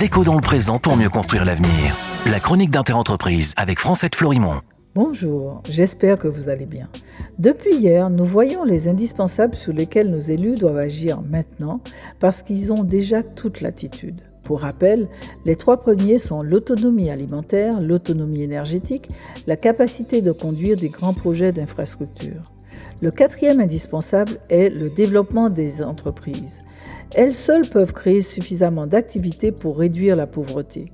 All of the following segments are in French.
Déco dans le présent pour mieux construire l'avenir. La chronique d'Interentreprise avec Francette Florimond. Bonjour, j'espère que vous allez bien. Depuis hier, nous voyons les indispensables sur lesquels nos élus doivent agir maintenant parce qu'ils ont déjà toute l'attitude. Pour rappel, les 3 premiers sont l'autonomie alimentaire, l'autonomie énergétique, la capacité de conduire des grands projets d'infrastructure. Le 4e indispensable est le développement des entreprises. Elles seules peuvent créer suffisamment d'activités pour réduire la pauvreté.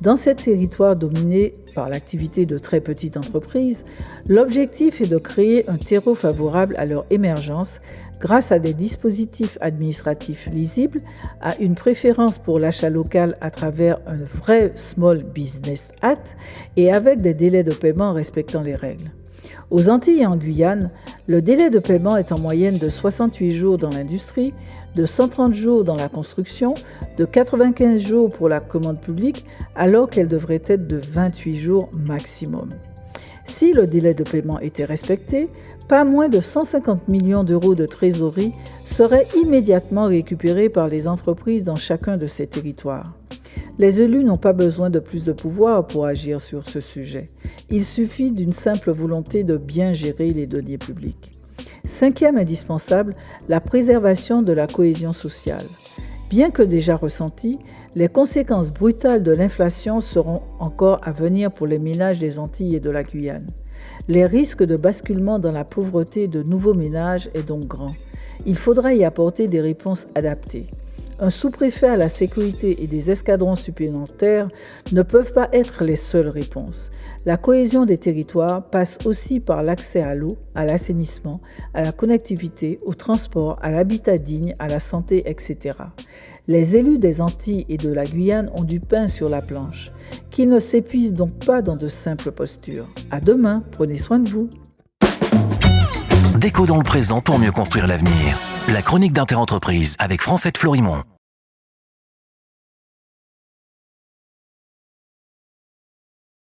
Dans ces territoires dominés par l'activité de très petites entreprises, l'objectif est de créer un terreau favorable à leur émergence grâce à des dispositifs administratifs lisibles, à une préférence pour l'achat local à travers un vrai Small Business Act et avec des délais de paiement respectant les règles. Aux Antilles et en Guyane, le délai de paiement est en moyenne de 68 jours dans l'industrie, de 130 jours dans la construction, de 95 jours pour la commande publique, alors qu'elle devrait être de 28 jours maximum. Si le délai de paiement était respecté, pas moins de 150 millions d'euros de trésorerie seraient immédiatement récupérés par les entreprises dans chacun de ces territoires. Les élus n'ont pas besoin de plus de pouvoir pour agir sur ce sujet. Il suffit d'une simple volonté de bien gérer les deniers publics. 5e indispensable, la préservation de la cohésion sociale. Bien que déjà ressenties, les conséquences brutales de l'inflation seront encore à venir pour les ménages des Antilles et de la Guyane. Les risques de basculement dans la pauvreté de nouveaux ménages est donc grand. Il faudra y apporter des réponses adaptées. Un sous-préfet à la sécurité et des escadrons supplémentaires ne peuvent pas être les seules réponses. La cohésion des territoires passe aussi par l'accès à l'eau, à l'assainissement, à la connectivité, au transport, à l'habitat digne, à la santé, etc. Les élus des Antilles et de la Guyane ont du pain sur la planche, qu'ils ne s'épuisent donc pas dans de simples postures. À demain, prenez soin de vous. Déco dans le présent pour mieux construire l'avenir. La chronique d'Interentreprise avec Francette Florimond.